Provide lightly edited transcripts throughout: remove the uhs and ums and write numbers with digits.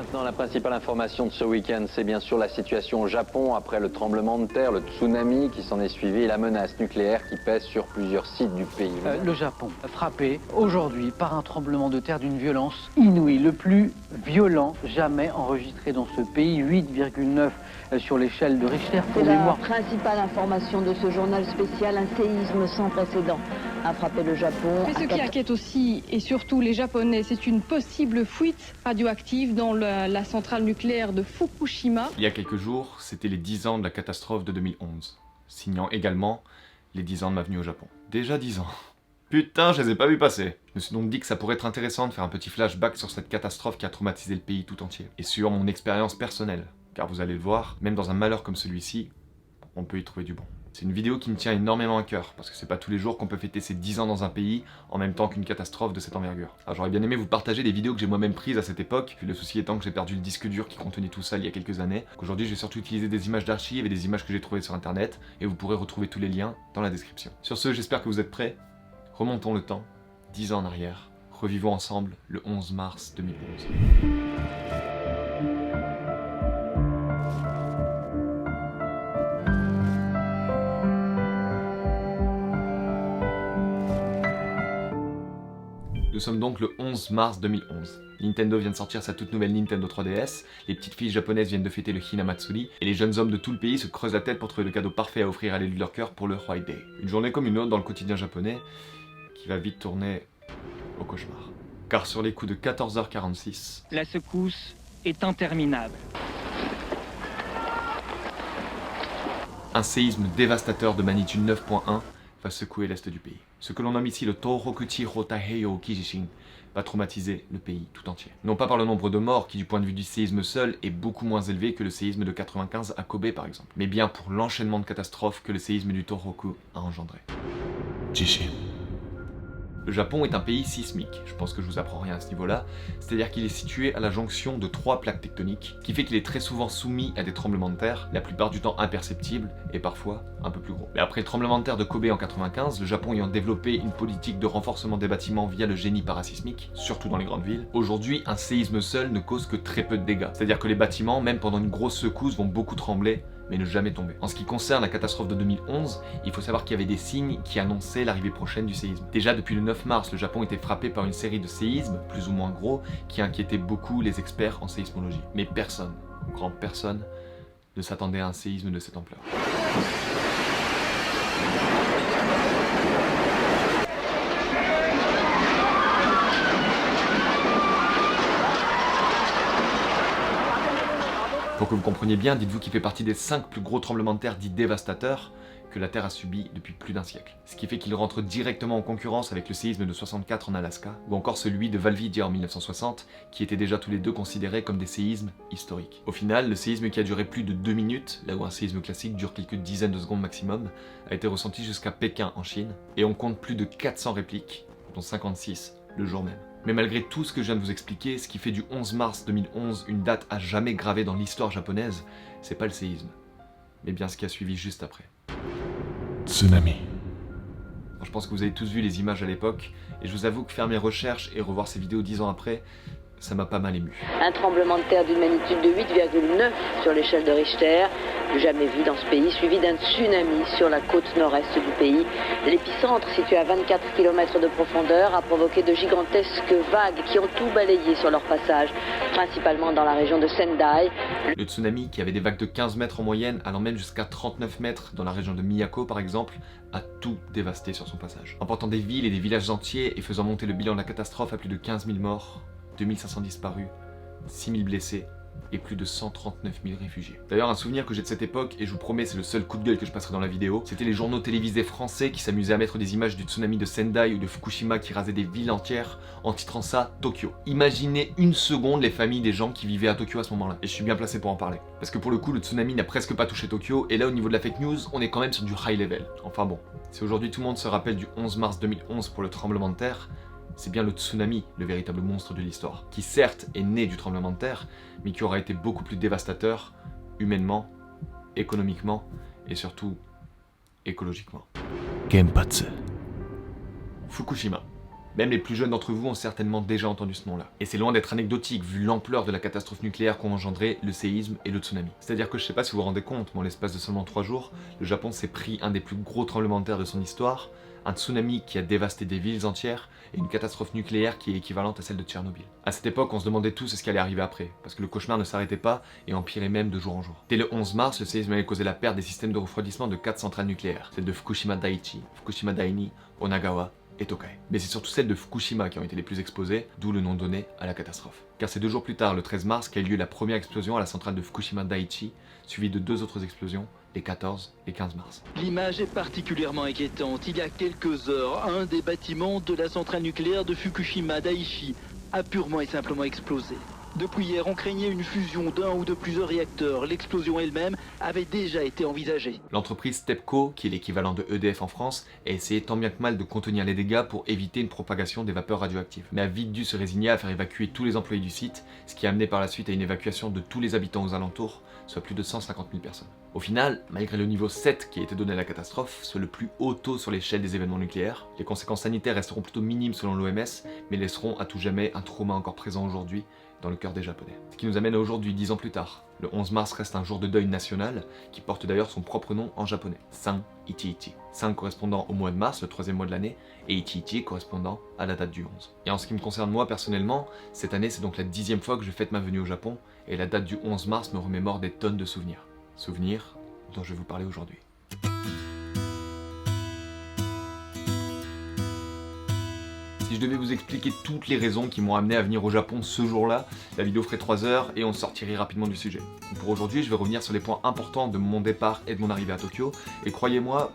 maintenant, la principale information de ce week-end, c'est bien sûr la situation au Japon après le tremblement de terre, le tsunami qui s'en est suivi et la menace nucléaire qui pèse sur plusieurs sites du pays. Le Japon, frappé aujourd'hui par un tremblement de terre d'une violence inouïe, le plus violent jamais enregistré dans ce pays, 8,9 sur l'échelle de Richter. C'est la principale information de ce journal spécial, un séisme sans précédent a frappé le Japon. Mais ce qui inquiète aussi, et surtout les Japonais, c'est une possible fuite radioactive dans la centrale nucléaire de Fukushima. Il y a quelques jours, c'était les 10 ans de la catastrophe de 2011, signant également les 10 ans de ma venue au Japon. Déjà 10 ans. Putain, je les ai pas vus passer. Je me suis donc dit que ça pourrait être intéressant de faire un petit flashback sur cette catastrophe qui a traumatisé le pays tout entier. Et sur mon expérience personnelle, car vous allez le voir, même dans un malheur comme celui-ci, on peut y trouver du bon. C'est une vidéo qui me tient énormément à cœur, parce que c'est pas tous les jours qu'on peut fêter ses 10 ans dans un pays en même temps qu'une catastrophe de cette envergure. Alors j'aurais bien aimé vous partager des vidéos que j'ai moi-même prises à cette époque, puis le souci étant que j'ai perdu le disque dur qui contenait tout ça il y a quelques années. Aujourd'hui je vais surtout utiliser des images d'archives et des images que j'ai trouvées sur internet, et vous pourrez retrouver tous les liens dans la description. Sur ce, j'espère que vous êtes prêts. Remontons le temps, 10 ans en arrière, revivons ensemble le 11 mars 2011. Nous sommes donc le 11 mars 2011. Nintendo vient de sortir sa toute nouvelle Nintendo 3DS, les petites filles japonaises viennent de fêter le Hinamatsuri, et les jeunes hommes de tout le pays se creusent la tête pour trouver le cadeau parfait à offrir à l'élu de leur cœur pour le White Day. Une journée comme une autre dans le quotidien japonais, qui va vite tourner au cauchemar. Car sur les coups de 14h46... La secousse est interminable. Un séisme dévastateur de magnitude 9.1 va secouer l'est du pays. Ce que l'on nomme ici le Tohokuchi Hotaheyo Kijishin va traumatiser le pays tout entier. Non pas par le nombre de morts qui du point de vue du séisme seul est beaucoup moins élevé que le séisme de 95 à Kobe par exemple, mais bien pour l'enchaînement de catastrophes que le séisme du Tohoku a engendré. Jishin. Le Japon est un pays sismique, je pense que je vous apprends rien à ce niveau-là, c'est-à-dire qu'il est situé à la jonction de 3 plaques tectoniques, qui fait qu'il est très souvent soumis à des tremblements de terre, la plupart du temps imperceptibles, et parfois un peu plus gros. Mais après le tremblement de terre de Kobe en 95, le Japon ayant développé une politique de renforcement des bâtiments via le génie parasismique, surtout dans les grandes villes, aujourd'hui un séisme seul ne cause que très peu de dégâts. C'est-à-dire que les bâtiments, même pendant une grosse secousse, vont beaucoup trembler, mais ne jamais tomber. En ce qui concerne la catastrophe de 2011, il faut savoir qu'il y avait des signes qui annonçaient l'arrivée prochaine du séisme. Déjà depuis le 9 mars, le Japon était frappé par une série de séismes, plus ou moins gros, qui inquiétaient beaucoup les experts en séismologie. Mais personne, grand personne, ne s'attendait à un séisme de cette ampleur. Pour que vous compreniez bien, dites-vous qu'il fait partie des 5 plus gros tremblements de terre dits dévastateurs que la Terre a subi depuis plus d'un siècle. Ce qui fait qu'il rentre directement en concurrence avec le séisme de 64 en Alaska, ou encore celui de Valvidia en 1960, qui étaient déjà tous les deux considérés comme des séismes historiques. Au final, le séisme qui a duré plus de 2 minutes, là où un séisme classique dure quelques dizaines de secondes maximum, a été ressenti jusqu'à Pékin en Chine, et on compte plus de 400 répliques, dont 56 le jour même. Mais malgré tout ce que je viens de vous expliquer, ce qui fait du 11 mars 2011 une date à jamais gravée dans l'histoire japonaise, c'est pas le séisme, mais bien ce qui a suivi juste après. Tsunami. Alors, je pense que vous avez tous vu les images à l'époque, et je vous avoue que faire mes recherches et revoir ces vidéos 10 ans après, ça m'a pas mal ému. Un tremblement de terre d'une magnitude de 8,9 sur l'échelle de Richter, jamais vu dans ce pays, suivi d'un tsunami sur la côte nord-est du pays. L'épicentre, situé à 24 km de profondeur, a provoqué de gigantesques vagues qui ont tout balayé sur leur passage, principalement dans la région de Sendai. Le tsunami, qui avait des vagues de 15 mètres en moyenne, allant même jusqu'à 39 mètres dans la région de Miyako par exemple, a tout dévasté sur son passage, emportant des villes et des villages entiers et faisant monter le bilan de la catastrophe à plus de 15 000 morts, 2500 disparus, 6000 blessés et plus de 139 000 réfugiés. D'ailleurs, un souvenir que j'ai de cette époque, et je vous promets c'est le seul coup de gueule que je passerai dans la vidéo, c'était les journaux télévisés français qui s'amusaient à mettre des images du tsunami de Sendai ou de Fukushima qui rasait des villes entières en titrant ça Tokyo. Imaginez une seconde les familles des gens qui vivaient à Tokyo à ce moment-là. Et je suis bien placé pour en parler. Parce que pour le coup, le tsunami n'a presque pas touché Tokyo, et là au niveau de la fake news, on est quand même sur du high level. Enfin bon, si aujourd'hui tout le monde se rappelle du 11 mars 2011 pour le tremblement de terre, c'est bien le tsunami, le véritable monstre de l'histoire, qui certes est né du tremblement de terre, mais qui aura été beaucoup plus dévastateur, humainement, économiquement, et surtout, écologiquement. Genpatsu. Fukushima. Même les plus jeunes d'entre vous ont certainement déjà entendu ce nom-là. Et c'est loin d'être anecdotique vu l'ampleur de la catastrophe nucléaire qu'ont engendré le séisme et le tsunami. C'est-à-dire que je sais pas si vous vous rendez compte, mais en l'espace de seulement 3 jours, le Japon s'est pris un des plus gros tremblements de terre de son histoire, un tsunami qui a dévasté des villes entières, et une catastrophe nucléaire qui est équivalente à celle de Tchernobyl. À cette époque, on se demandait tous ce qui allait arriver après, parce que le cauchemar ne s'arrêtait pas et empirait même de jour en jour. Dès le 11 mars, le séisme avait causé la perte des systèmes de refroidissement de 4 centrales nucléaires, celles de Fukushima Daiichi, Fukushima Daini, Onagawa et Tokai. Mais c'est surtout celles de Fukushima qui ont été les plus exposées, d'où le nom donné à la catastrophe. Car c'est 2 jours plus tard, le 13 mars, qu'a eu lieu la première explosion à la centrale de Fukushima Daiichi, suivie de 2 autres explosions, les 14 et 15 mars. L'image est particulièrement inquiétante. Il y a quelques heures, un des bâtiments de la centrale nucléaire de Fukushima Daiichi a purement et simplement explosé. Depuis hier, on craignait une fusion d'un ou de plusieurs réacteurs. L'explosion elle-même avait déjà été envisagée. L'entreprise TEPCO, qui est l'équivalent de EDF en France, a essayé tant bien que mal de contenir les dégâts pour éviter une propagation des vapeurs radioactives, mais a vite dû se résigner à faire évacuer tous les employés du site, ce qui a amené par la suite à une évacuation de tous les habitants aux alentours, soit plus de 150 000 personnes. Au final, malgré le niveau 7 qui a été donné à la catastrophe, soit le plus haut taux sur l'échelle des événements nucléaires, les conséquences sanitaires resteront plutôt minimes selon l'OMS, mais laisseront à tout jamais un trauma encore présent aujourd'hui dans le cœur des Japonais. Ce qui nous amène à aujourd'hui, 10 ans plus tard. Le 11 mars reste un jour de deuil national, qui porte d'ailleurs son propre nom en japonais, San Ichiichi. San correspondant au mois de mars, le 3e mois de l'année, et Ichiichi correspondant à la date du 11. Et en ce qui me concerne moi personnellement, cette année c'est donc la 10e fois que je fête ma venue au Japon, et la date du 11 mars me remémore des tonnes de souvenirs. Souvenirs dont je vais vous parler aujourd'hui. Si je devais vous expliquer toutes les raisons qui m'ont amené à venir au Japon ce jour-là, la vidéo ferait 3 heures et on sortirait rapidement du sujet. Pour aujourd'hui, je vais revenir sur les points importants de mon départ et de mon arrivée à Tokyo, et croyez-moi,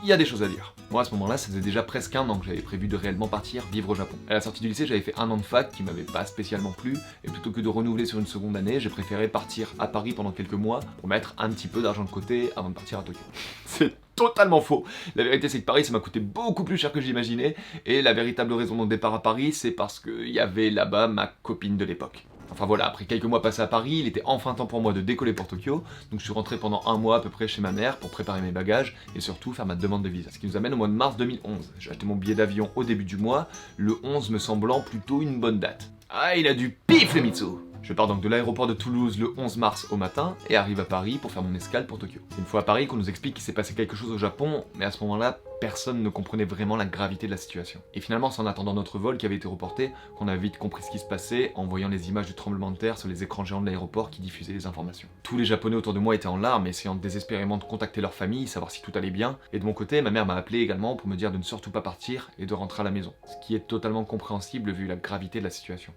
il y a des choses à dire. Moi à ce moment-là, ça faisait déjà presque 1 an que j'avais prévu de réellement partir vivre au Japon. À la sortie du lycée, j'avais fait 1 an de fac qui m'avait pas spécialement plu, et plutôt que de renouveler sur une seconde année, j'ai préféré partir à Paris pendant quelques mois pour mettre un petit peu d'argent de côté avant de partir à Tokyo. C'est totalement faux. La vérité c'est que Paris ça m'a coûté beaucoup plus cher que j'imaginais, et la véritable raison de mon départ à Paris, c'est parce qu'il y avait là-bas ma copine de l'époque. Enfin voilà, après quelques mois passés à Paris, il était enfin temps pour moi de décoller pour Tokyo, donc je suis rentré pendant 1 mois à peu près chez ma mère pour préparer mes bagages et surtout faire ma demande de visa. Ce qui nous amène au mois de mars 2011. J'ai acheté mon billet d'avion au début du mois, le 11 me semblant plutôt une bonne date. Ah, il a du pif le Mitsu! Je pars donc de l'aéroport de Toulouse le 11 mars au matin et arrive à Paris pour faire mon escale pour Tokyo. C'est une fois à Paris qu'on nous explique qu'il s'est passé quelque chose au Japon, mais à ce moment-là, personne ne comprenait vraiment la gravité de la situation. Et finalement, c'est en attendant notre vol qui avait été reporté qu'on a vite compris ce qui se passait en voyant les images du tremblement de terre sur les écrans géants de l'aéroport qui diffusaient les informations. Tous les Japonais autour de moi étaient en larmes, essayant désespérément de contacter leur famille, savoir si tout allait bien. Et de mon côté, ma mère m'a appelé également pour me dire de ne surtout pas partir et de rentrer à la maison. Ce qui est totalement compréhensible vu la gravité de la situation.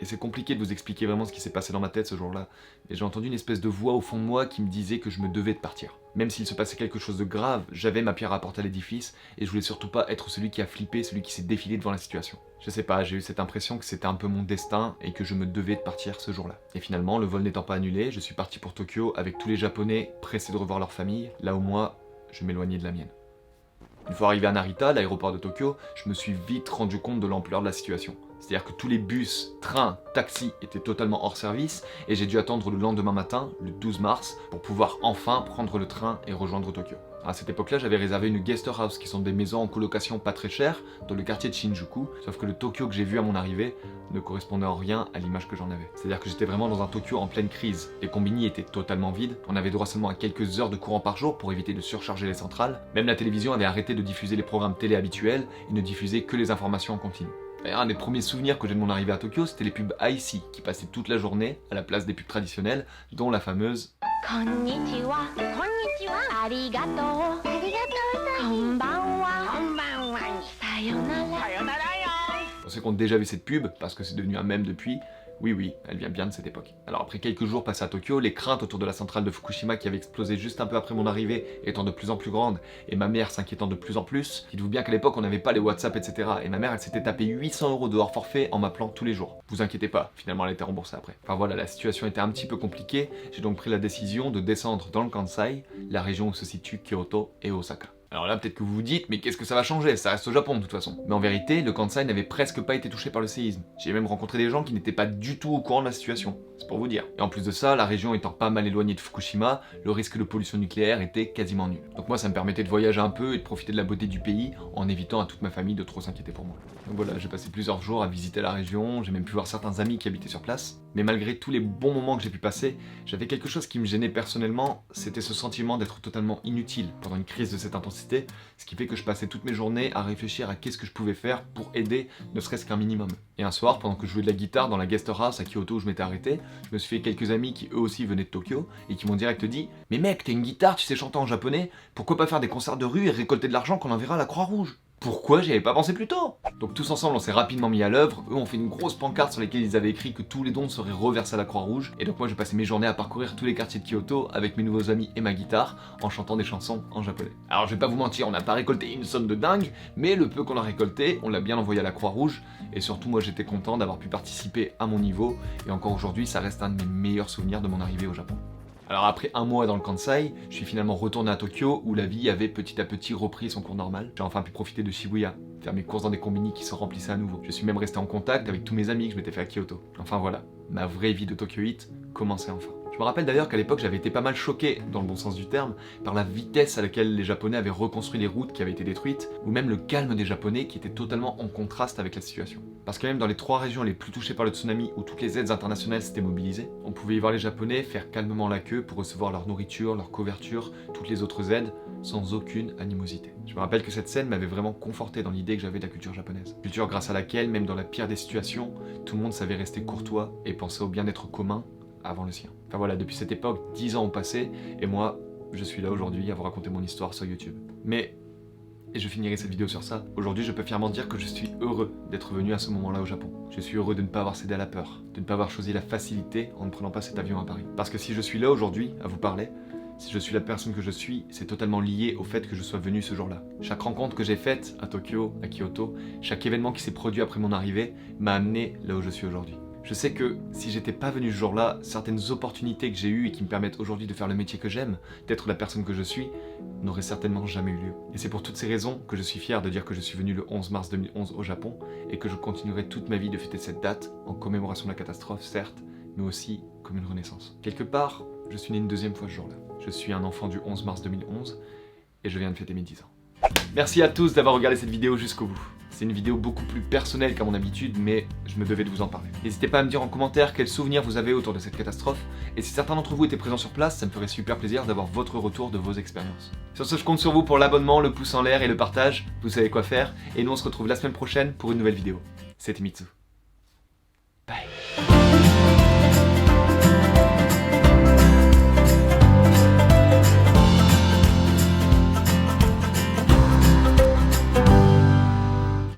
Et c'est compliqué de vous expliquer vraiment ce qui s'est passé dans ma tête ce jour-là, mais j'ai entendu une espèce de voix au fond de moi qui me disait que je me devais de partir. Même s'il se passait quelque chose de grave, j'avais ma pierre à apporter à l'édifice, et je voulais surtout pas être celui qui a flippé, celui qui s'est défilé devant la situation. Je sais pas, j'ai eu cette impression que c'était un peu mon destin, et que je me devais de partir ce jour-là. Et finalement, le vol n'étant pas annulé, je suis parti pour Tokyo avec tous les Japonais pressés de revoir leur famille, là où moi, je m'éloignais de la mienne. Une fois arrivé à Narita, l'aéroport de Tokyo, je me suis vite rendu compte de l'ampleur de la situation. C'est-à-dire que tous les bus, trains, taxis étaient totalement hors service et j'ai dû attendre le lendemain matin, le 12 mars, pour pouvoir enfin prendre le train et rejoindre Tokyo. À cette époque-là, j'avais réservé une guest house, qui sont des maisons en colocation pas très chères, dans le quartier de Shinjuku, sauf que le Tokyo que j'ai vu à mon arrivée ne correspondait en rien à l'image que j'en avais. C'est-à-dire que j'étais vraiment dans un Tokyo en pleine crise. Les combini étaient totalement vides, on avait droit seulement à quelques heures de courant par jour pour éviter de surcharger les centrales. Même la télévision avait arrêté de diffuser les programmes télé habituels et ne diffusait que les informations en continu. D'ailleurs, un des premiers souvenirs que j'ai de mon arrivée à Tokyo, c'était les pubs IC qui passaient toute la journée à la place des pubs traditionnelles, dont la fameuse Konnichiwa, konnichiwa, arigato, konbanwa, sayonara. Pour ceux qui ont déjà vu cette pub, parce que c'est devenu un mème depuis, oui, elle vient bien de cette époque. Alors après quelques jours passés à Tokyo, les craintes autour de la centrale de Fukushima qui avait explosé juste un peu après mon arrivée étant de plus en plus grandes, et ma mère s'inquiétant de plus en plus, dites-vous bien qu'à l'époque on n'avait pas les WhatsApp etc. Et ma mère elle s'était tapé 800 € de hors forfait en m'appelant tous les jours. Vous inquiétez pas, finalement elle a été remboursée après. Enfin voilà, la situation était un petit peu compliquée, j'ai donc pris la décision de descendre dans le Kansai, la région où se situent Kyoto et Osaka. Alors là, peut-être que vous vous dites, mais qu'est-ce que ça va changer? Ça reste au Japon de toute façon. Mais en vérité, le Kansai n'avait presque pas été touché par le séisme. J'ai même rencontré des gens qui n'étaient pas du tout au courant de la situation. C'est pour vous dire. Et en plus de ça, la région étant pas mal éloignée de Fukushima, le risque de pollution nucléaire était quasiment nul. Donc moi, ça me permettait de voyager un peu et de profiter de la beauté du pays en évitant à toute ma famille de trop s'inquiéter pour moi. Donc voilà, j'ai passé plusieurs jours à visiter la région, j'ai même pu voir certains amis qui habitaient sur place. Mais malgré tous les bons moments que j'ai pu passer, j'avais quelque chose qui me gênait personnellement, c'était ce sentiment d'être totalement inutile pendant une crise de cette intensité, ce qui fait que je passais toutes mes journées à réfléchir à qu'est-ce que je pouvais faire pour aider, ne serait-ce qu'un minimum. Et un soir, pendant que je jouais de la guitare dans la guest house à Kyoto où je m'étais arrêté, je me suis fait quelques amis qui eux aussi venaient de Tokyo et qui m'ont direct dit « Mais mec, t'as une guitare, tu sais chanter en japonais, pourquoi pas faire des concerts de rue et récolter de l'argent qu'on enverra à la Croix-Rouge ?» Pourquoi j'y avais pas pensé plus tôt? Donc tous ensemble on s'est rapidement mis à l'œuvre, eux ont fait une grosse pancarte sur laquelle ils avaient écrit que tous les dons seraient reversés à la Croix-Rouge, et donc moi j'ai passé mes journées à parcourir tous les quartiers de Kyoto avec mes nouveaux amis et ma guitare, en chantant des chansons en japonais. Alors je vais pas vous mentir, on n'a pas récolté une somme de dingue, mais le peu qu'on a récolté, on l'a bien envoyé à la Croix-Rouge, et surtout moi j'étais content d'avoir pu participer à mon niveau, et encore aujourd'hui ça reste un de mes meilleurs souvenirs de mon arrivée au Japon. Alors après un mois dans le Kansai, je suis finalement retourné à Tokyo où la vie avait petit à petit repris son cours normal. J'ai enfin pu profiter de Shibuya, faire mes courses dans des combini qui se remplissaient à nouveau. Je suis même resté en contact avec tous mes amis que je m'étais fait à Kyoto. Enfin voilà, ma vraie vie de Tokyoïte commençait enfin. Je me rappelle d'ailleurs qu'à l'époque j'avais été pas mal choqué, dans le bon sens du terme, par la vitesse à laquelle les Japonais avaient reconstruit les routes qui avaient été détruites, ou même le calme des Japonais qui était totalement en contraste avec la situation. Parce que même dans les 3 régions les plus touchées par le tsunami où toutes les aides internationales s'étaient mobilisées, on pouvait y voir les Japonais faire calmement la queue pour recevoir leur nourriture, leur couverture, toutes les autres aides, sans aucune animosité. Je me rappelle que cette scène m'avait vraiment conforté dans l'idée que j'avais de la culture japonaise. Culture grâce à laquelle, même dans la pire des situations, tout le monde savait rester courtois et penser au bien-être commun avant le sien. Enfin voilà, depuis cette époque, 10 ans ont passé, et moi, je suis là aujourd'hui à vous raconter mon histoire sur YouTube. Mais, et je finirai cette vidéo sur ça, aujourd'hui je peux fièrement dire que je suis heureux d'être venu à ce moment-là au Japon. Je suis heureux de ne pas avoir cédé à la peur, de ne pas avoir choisi la facilité en ne prenant pas cet avion à Paris. Parce que si je suis là aujourd'hui, à vous parler, si je suis la personne que je suis, c'est totalement lié au fait que je sois venu ce jour-là. Chaque rencontre que j'ai faite à Tokyo, à Kyoto, chaque événement qui s'est produit après mon arrivée, m'a amené là où je suis aujourd'hui. Je sais que si j'étais pas venu ce jour-là, certaines opportunités que j'ai eues et qui me permettent aujourd'hui de faire le métier que j'aime, d'être la personne que je suis, n'auraient certainement jamais eu lieu. Et c'est pour toutes ces raisons que je suis fier de dire que je suis venu le 11 mars 2011 au Japon et que je continuerai toute ma vie de fêter cette date en commémoration de la catastrophe, certes, mais aussi comme une renaissance. Quelque part, je suis né une deuxième fois ce jour-là. Je suis un enfant du 11 mars 2011 et je viens de fêter mes 10 ans. Merci à tous d'avoir regardé cette vidéo jusqu'au bout. C'est une vidéo beaucoup plus personnelle qu'à mon habitude, mais je me devais de vous en parler. N'hésitez pas à me dire en commentaire quels souvenirs vous avez autour de cette catastrophe, et si certains d'entre vous étaient présents sur place, ça me ferait super plaisir d'avoir votre retour de vos expériences. Sur ce, je compte sur vous pour l'abonnement, le pouce en l'air et le partage, vous savez quoi faire, et nous on se retrouve la semaine prochaine pour une nouvelle vidéo. C'était Mitsu.